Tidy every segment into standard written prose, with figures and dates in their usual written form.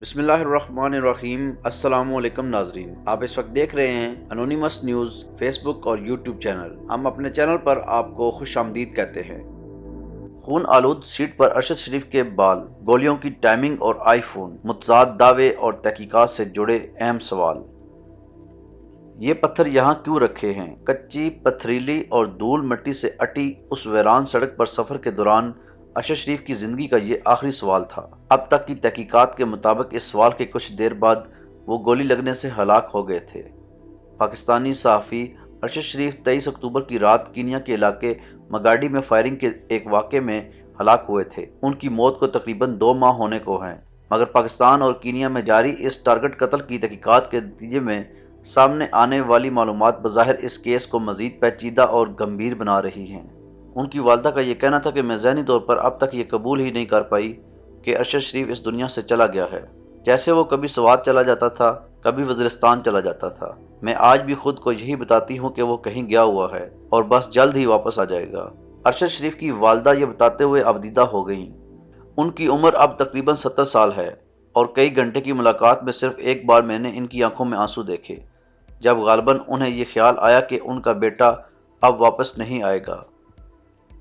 بسم اللہ الرحمن الرحیم۔ السلام علیکم ناظرین، آپ اس وقت دیکھ رہے ہیں انونیمس نیوز فیس بک اور یوٹیوب چینل۔ ہم اپنے چینل پر آپ کو خوش آمدید کہتے ہیں۔ خون آلود سیٹ پر ارشد شریف کے بال، گولیوں کی ٹائمنگ اور آئی فون، متضاد دعوے اور تحقیقات سے جڑے اہم سوال۔ یہ پتھر یہاں کیوں رکھے ہیں؟ کچی، پتھریلی اور دھول مٹی سے اٹی اس ویران سڑک پر سفر کے دوران ارشد شریف کی زندگی کا یہ آخری سوال تھا۔ اب تک کی تحقیقات کے مطابق اس سوال کے کچھ دیر بعد وہ گولی لگنے سے ہلاک ہو گئے تھے۔ پاکستانی صحافی ارشد شریف 23 اکتوبر کی رات کینیا کے علاقے مگاڈی میں فائرنگ کے ایک واقعے میں ہلاک ہوئے تھے۔ ان کی موت کو تقریباً 2 ماہ ہونے کو ہیں، مگر پاکستان اور کینیا میں جاری اس ٹارگٹ قتل کی تحقیقات کے نتیجے میں سامنے آنے والی معلومات بظاہر اس کیس کو مزید پیچیدہ اور گمبھیر بنا رہی ہیں۔ ان کی والدہ کا یہ کہنا تھا کہ میں ذہنی طور پر اب تک یہ قبول ہی نہیں کر پائی کہ ارشد شریف اس دنیا سے چلا گیا ہے۔ جیسے وہ کبھی سوات چلا جاتا تھا، کبھی وزیرستان چلا جاتا تھا۔ میں آج بھی خود کو یہی بتاتی ہوں کہ وہ کہیں گیا ہوا ہے اور بس جلد ہی واپس آ جائے گا۔ ارشد شریف کی والدہ یہ بتاتے ہوئے ابدیدہ ہو گئیں۔ ان کی عمر اب تقریباً 70 سال ہے اور کئی گھنٹے کی ملاقات میں صرف ایک بار میں نے ان کی آنکھوں میں آنسو دیکھے، جب غالباً انہیں یہ خیال آیا کہ ان کا بیٹا اب واپس نہیں آئے گا۔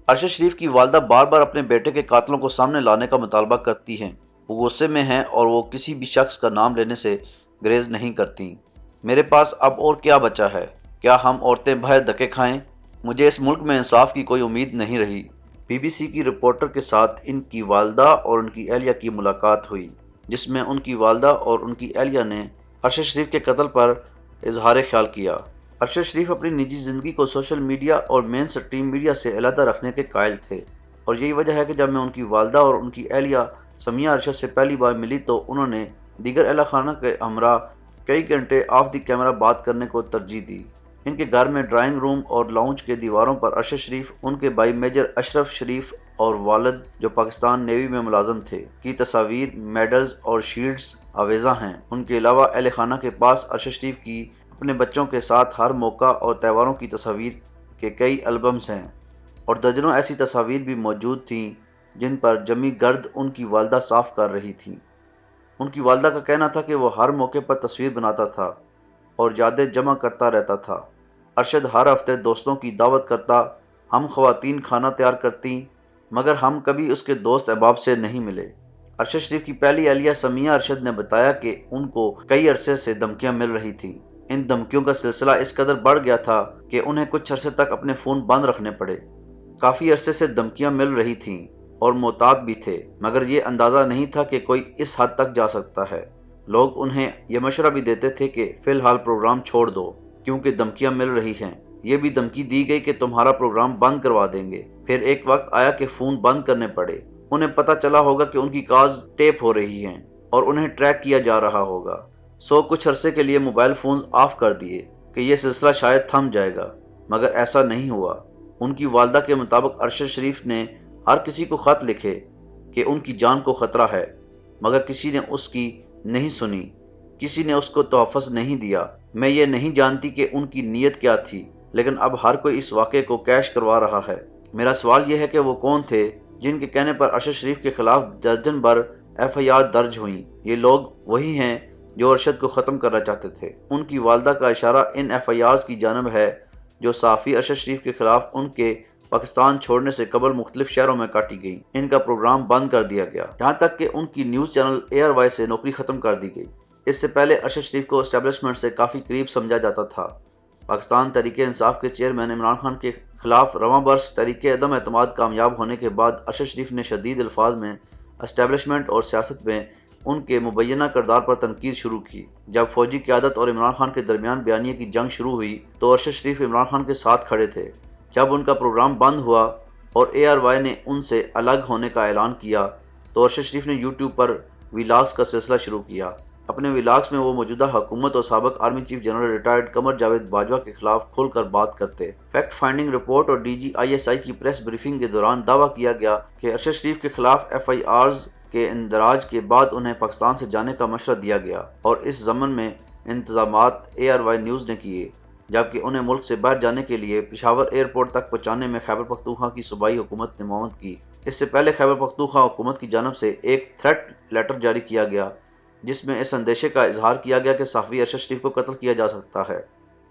ارشد شریف کی والدہ بار بار اپنے بیٹے کے قاتلوں کو سامنے لانے کا مطالبہ کرتی ہیں۔ وہ غصے میں ہیں اور وہ کسی بھی شخص کا نام لینے سے گریز نہیں کرتیں۔ میرے پاس اب اور کیا بچا ہے؟ کیا ہم عورتیں باہر دھکے کھائیں؟ مجھے اس ملک میں انصاف کی کوئی امید نہیں رہی۔ بی بی سی کی رپورٹر کے ساتھ ان کی والدہ اور ان کی اہلیہ کی ملاقات ہوئی، جس میں ان کی والدہ اور ان کی اہلیہ نے ارشد شریف کے قتل پر اظہار خیال کیا۔ ارشد شریف اپنی نجی زندگی کو سوشل میڈیا اور مین سٹریم میڈیا سے علیحدہ رکھنے کے قائل تھے، اور یہی وجہ ہے کہ جب میں ان کی والدہ اور ان کی اہلیہ سمیہ ارشد سے پہلی بار ملی تو انہوں نے دیگر اہلِ خانہ کے ہمراہ کئی گھنٹے آف دی کیمرہ بات کرنے کو ترجیح دی۔ ان کے گھر میں ڈرائنگ روم اور لاؤنج کے دیواروں پر ارشد شریف، ان کے بھائی میجر اشرف شریف اور والد جو پاکستان نیوی میں ملازم تھے کی تصاویر، میڈلز اور شیلڈز آویزاں ہیں۔ ان کے علاوہ اہلِ خانہ کے پاس ارشد شریف کی اپنے بچوں کے ساتھ ہر موقع اور تہواروں کی تصاویر کے کئی البمز ہیں، اور درجنوں ایسی تصاویر بھی موجود تھیں جن پر جمی گرد ان کی والدہ صاف کر رہی تھیں۔ ان کی والدہ کا کہنا تھا کہ وہ ہر موقع پر تصویر بناتا تھا اور یادیں جمع کرتا رہتا تھا۔ ارشد ہر ہفتے دوستوں کی دعوت کرتا، ہم خواتین کھانا تیار کرتیں، مگر ہم کبھی اس کے دوست احباب سے نہیں ملے۔ ارشد شریف کی پہلی اہلیہ سمیہ ارشد نے بتایا کہ ان کو کئی عرصے سے دھمکیاں مل رہی تھیں۔ ان دھمکیوں کا سلسلہ اس قدر بڑھ گیا تھا کہ انہیں کچھ عرصے تک اپنے فون بند رکھنے پڑے۔ کافی عرصے سے دھمکیاں مل رہی تھیں اور محتاط بھی تھے، مگر یہ اندازہ نہیں تھا کہ کوئی اس حد تک جا سکتا ہے۔ لوگ انہیں یہ مشورہ بھی دیتے تھے کہ فی الحال پروگرام چھوڑ دو کیونکہ دھمکیاں مل رہی ہیں۔ یہ بھی دھمکی دی گئی کہ تمہارا پروگرام بند کروا دیں گے۔ پھر ایک وقت آیا کہ فون بند کرنے پڑے۔ انہیں پتہ چلا ہوگا کہ ان کی کالز ٹیپ ہو رہی ہیں اور انہیں ٹریک کیا جا رہا ہوگا، سو کچھ عرصے کے لیے موبائل فونز آف کر دیے کہ یہ سلسلہ شاید تھم جائے گا، مگر ایسا نہیں ہوا۔ ان کی والدہ کے مطابق ارشد شریف نے ہر کسی کو خط لکھے کہ ان کی جان کو خطرہ ہے، مگر کسی نے اس کی نہیں سنی، کسی نے اس کو تحفظ نہیں دیا۔ میں یہ نہیں جانتی کہ ان کی نیت کیا تھی، لیکن اب ہر کوئی اس واقعے کو کیش کروا رہا ہے۔ میرا سوال یہ ہے کہ وہ کون تھے جن کے کہنے پر ارشد شریف کے خلاف درجن بھر ایف آئی آر درج ہوئیں؟ یہ لوگ وہی ہیں جو ارشد کو ختم کرنا چاہتے تھے۔ ان کی والدہ کا اشارہ ان ایف آئی آرز کی جانب ہے جو صحافی ارشد شریف کے خلاف ان کے پاکستان چھوڑنے سے قبل مختلف شہروں میں کاٹی گئیں۔ ان کا پروگرام بند کر دیا گیا، یہاں تک کہ ان کی نیوز چینل ایئر وائی سے نوکری ختم کر دی گئی۔ اس سے پہلے ارشد شریف کو اسٹیبلشمنٹ سے کافی قریب سمجھا جاتا تھا۔ پاکستان تحریک انصاف کے چیئرمین عمران خان کے خلاف رواں برس تحریک عدم اعتماد کامیاب ہونے کے بعد ارشد شریف نے شدید الفاظ میں اسٹیبلشمنٹ اور سیاست میں ان کے مبینہ کردار پر تنقید شروع کی۔ جب فوجی قیادت اور عمران خان کے درمیان بیانیے کی جنگ شروع ہوئی تو ارشد شریف عمران خان کے ساتھ کھڑے تھے۔ جب ان کا پروگرام بند ہوا اور اے آر وائی نے ان سے الگ ہونے کا اعلان کیا تو ارشد شریف نے یوٹیوب پر ویلاگز کا سلسلہ شروع کیا۔ اپنے ویلاگز میں وہ موجودہ حکومت اور سابق army chief general retired Qamar Javed Bajwa کے خلاف کھل کر بات کرتے۔ فیکٹ فائنڈنگ رپورٹ اور D G I S I کی پریس بریفنگ کے دوران دعویٰ کیا گیا کہ ارشد شریف کے خلاف ایف آئی آرز کے اندراج کے بعد انہیں پاکستان سے جانے کا مشورہ دیا گیا اور اس ضمن میں انتظامات اے آر وائی نیوز نے کیے، جبکہ انہیں ملک سے باہر جانے کے لیے پشاور ایئرپورٹ تک پہنچانے میں خیبر پختونخوا کی صوبائی حکومت نے معاونت کی۔ اس سے پہلے خیبر پختونخوا حکومت کی جانب سے ایک تھریٹ لیٹر جاری کیا گیا جس میں اس اندیشے کا اظہار کیا گیا کہ صحافی ارشد شریف کو قتل کیا جا سکتا ہے۔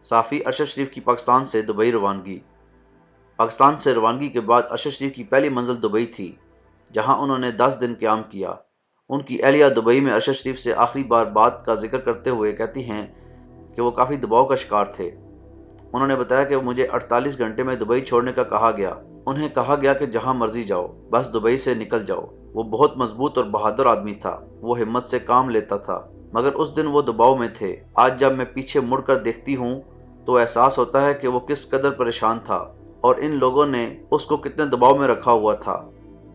صحافی ارشد شریف کی پاکستان سے دبئی روانگی۔ پاکستان سے روانگی کے بعد ارشد شریف کی پہلی منزل دبئی تھی، جہاں انہوں نے 10 دن قیام کیا۔ ان کی اہلیہ دبئی میں ارشد شریف سے آخری بار بات کا ذکر کرتے ہوئے کہتی ہیں کہ وہ کافی دباؤ کا شکار تھے۔ انہوں نے بتایا کہ مجھے 48 گھنٹے میں دبئی چھوڑنے کا کہا گیا۔ انہیں کہا گیا کہ جہاں مرضی جاؤ، بس دبئی سے نکل جاؤ۔ وہ بہت مضبوط اور بہادر آدمی تھا، وہ ہمت سے کام لیتا تھا، مگر اس دن وہ دباؤ میں تھے۔ آج جب میں پیچھے مڑ کر دیکھتی ہوں تو احساس ہوتا ہے کہ وہ کس قدر پریشان تھا اور ان لوگوں نے اس کو کتنے دباؤ میں رکھا ہوا تھا۔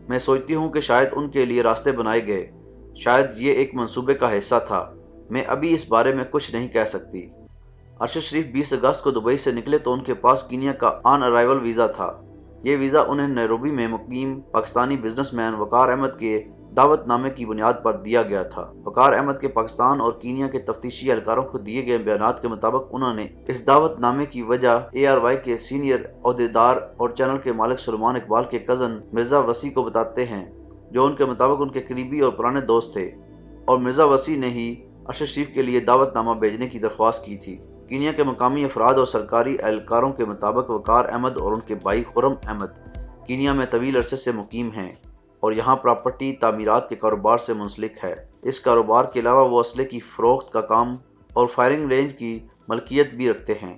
میں سوچتی ہوں کہ شاید ان کے لیے راستے بنائے گئے، شاید یہ ایک منصوبے کا حصہ تھا۔ میں ابھی اس بارے میں کچھ نہیں کہہ سکتی۔ ارشد شریف 20 اگست کو دبئی سے نکلے تو ان کے پاس کینیا کا آن ارائیول ویزا تھا۔ یہ ویزا انہیں نیروبی میں مقیم پاکستانی بزنس مین وقار احمد کے دعوت نامے کی بنیاد پر دیا گیا تھا۔ وقار احمد کے پاکستان اور کینیا کے تفتیشی اہلکاروں کو دیے گئے بیانات کے مطابق انہوں نے اس دعوت نامے کی وجہ ARY کے سینئر عہدیدار اور چینل کے مالک سلمان اقبال کے کزن مرزا وسیع کو بتاتے ہیں، جو ان کے مطابق ان کے قریبی اور پرانے دوست تھے، اور مرزا وسیع نے ہی ارشد شریف کے لیے دعوت نامہ بھیجنے کی درخواست کی تھی۔ کینیا کے مقامی افراد اور سرکاری اہلکاروں کے مطابق وقار احمد اور ان کے بھائی خرم احمد کینیا میں طویل عرصے سے مقیم ہیں اور یہاں پراپرٹی تعمیرات کے کاروبار سے منسلک ہے۔ اس کاروبار کے علاوہ وہ اسلحے کی فروخت کا کام اور فائرنگ رینج کی ملکیت بھی رکھتے ہیں۔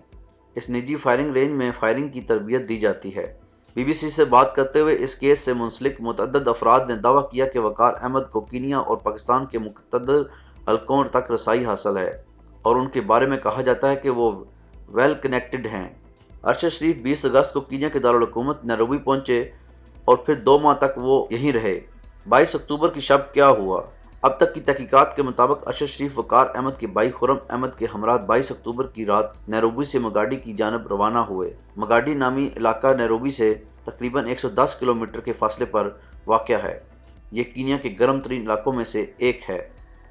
اس نجی فائرنگ رینج میں فائرنگ کی تربیت دی جاتی ہے۔ BBC سے بات کرتے ہوئے اس کیس سے منسلک متعدد افراد نے دعویٰ کیا کہ وقار احمد کو کینیا اور پاکستان کے متعدد حلقوں تک رسائی حاصل ہے اور ان کے بارے میں کہا جاتا ہے کہ وہ ویل کنیکٹڈ ہیں۔ ارشد شریف 20 اگست کو کینیا کے دارالحکومت نیروبی پہنچے اور پھر 2 ماہ تک وہ یہیں رہے۔ 22 اکتوبر کی شب کیا ہوا؟ اب تک کی تحقیقات کے مطابق ارشد شریف وقار احمد کے بھائی خرم احمد کے ہمراہ 22 اکتوبر کی رات نیروبی سے مگاڈی کی جانب روانہ ہوئے۔ مگاڈی نامی علاقہ نیروبی سے تقریباً 110 کلومیٹر کے فاصلے پر واقع ہے۔ یہ کینیا کے گرم ترین علاقوں میں سے ایک ہے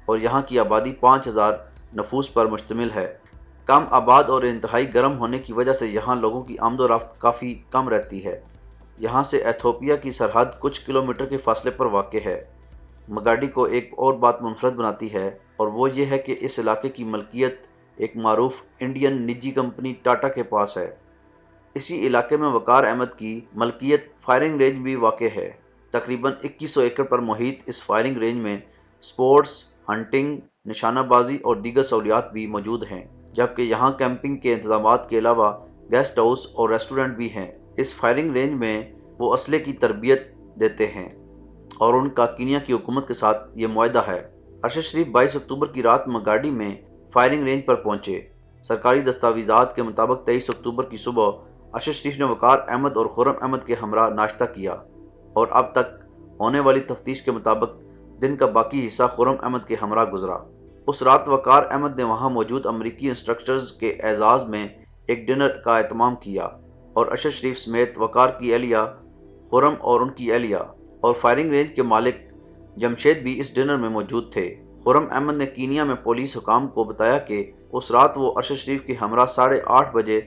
اور یہاں کی آبادی 5000 نفوس پر مشتمل ہے۔ کم آباد اور انتہائی گرم ہونے کی وجہ سے یہاں لوگوں کی آمد و رفت کافی کم رہتی ہے۔ یہاں سے ایتھوپیا کی سرحد کچھ کلومیٹر کے فاصلے پر واقع ہے۔ مگاڈی کو ایک اور بات منفرد بناتی ہے اور وہ یہ ہے کہ اس علاقے کی ملکیت ایک معروف انڈین نجی کمپنی ٹاٹا کے پاس ہے۔ اسی علاقے میں وقار احمد کی ملکیت فائرنگ رینج بھی واقع ہے۔ تقریباً 2100 ایکڑ پر محیط اس فائرنگ رینج میں سپورٹس، ہنٹنگ، نشانہ بازی اور دیگر سہولیات بھی موجود ہیں، جبکہ یہاں کیمپنگ کے انتظامات کے علاوہ گیسٹ ہاؤس اور ریسٹورنٹ بھی ہیں۔ اس فائرنگ رینج میں وہ اسلحے کی تربیت دیتے ہیں اور ان کا کینیا کی حکومت کے ساتھ یہ معاہدہ ہے۔ ارشد شریف 22 اکتوبر کی رات مگاڈی میں فائرنگ رینج پر پہنچے۔ سرکاری دستاویزات کے مطابق 23 اکتوبر کی صبح ارشد شریف نے وقار احمد اور خرم احمد کے ہمراہ ناشتہ کیا اور اب تک ہونے والی تفتیش کے مطابق دن کا باقی حصہ خرم احمد کے ہمراہ گزرا۔ اس رات وقار احمد نے وہاں موجود امریکی انسٹرکٹرز کے اعزاز میں ایک ڈنر کا اہتمام کیا اور ارشد شریف سمیت وقار کی اہلیہ خرم اور ان کی اہلیہ اور فائرنگ رینج کے مالک جمشید بھی اس ڈنر میں موجود تھے۔ خرم احمد نے کینیا میں پولیس حکام کو بتایا کہ اس رات وہ ارشد شریف کے ہمراہ 8:30 بجے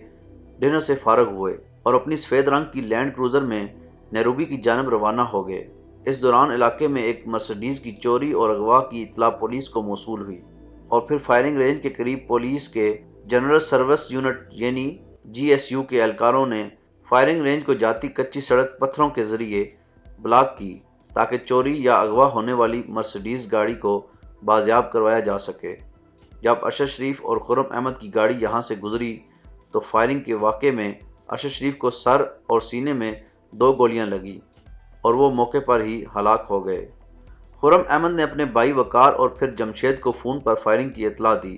ڈنر سے فارغ ہوئے اور اپنی سفید رنگ کی لینڈ کروزر میں نیروبی کی جانب روانہ ہو گئے۔ اس دوران علاقے میں ایک مرسڈیز کی چوری اور اغوا کی اطلاع پولیس کو موصول ہوئی اور پھر فائرنگ رینج کے قریب پولیس کے جنرل سروس یونٹ یعنی GSU کے اہلکاروں نے فائرنگ رینج کو جاتی کچی سڑک پتھروں کے ذریعے بلاک کی تاکہ چوری یا اغوا ہونے والی مرسڈیز گاڑی کو بازیاب کروایا جا سکے۔ جب ارشد شریف اور خرم احمد کی گاڑی یہاں سے گزری تو فائرنگ کے واقعے میں ارشد شریف کو سر اور سینے میں 2 گولیاں لگیں اور وہ موقع پر ہی ہلاک ہو گئے۔ خرم احمد نے اپنے بھائی وقار اور پھر جمشید کو فون پر فائرنگ کی اطلاع دی۔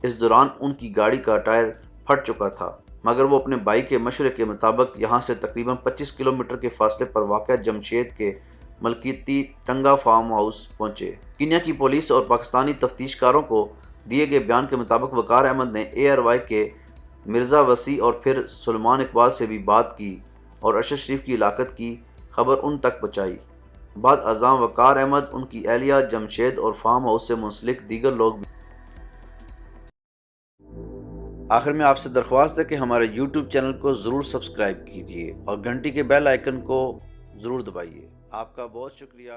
اس دوران ان کی گاڑی کا ٹائر پھٹ چکا تھا، مگر وہ اپنے بھائی کے مشورے کے مطابق یہاں سے تقریباً 25 کلومیٹر کے فاصلے پر واقع جمشید کے ملکیتی ٹنگا فارم ہاؤس پہنچے۔ کینیا کی پولیس اور پاکستانی تفتیش کاروں کو دیے گئے بیان کے مطابق وقار احمد نے ARY کے مرزا وسیع اور پھر سلمان اقبال سے بھی بات کی اور ارشد شریف کی ہلاکت کی خبر ان تک پہنچائی۔ بعد ازاں وقار احمد، ان کی اہلیہ، جمشید اور فارم ہاؤس سے منسلک دیگر لوگ بھی۔ آخر میں آپ سے درخواست ہے کہ ہمارے YouTube چینل کو ضرور سبسکرائب کیجیے اور گھنٹی کے بیل آئیکن کو ضرور دبائیے۔ آپ کا بہت شکریہ۔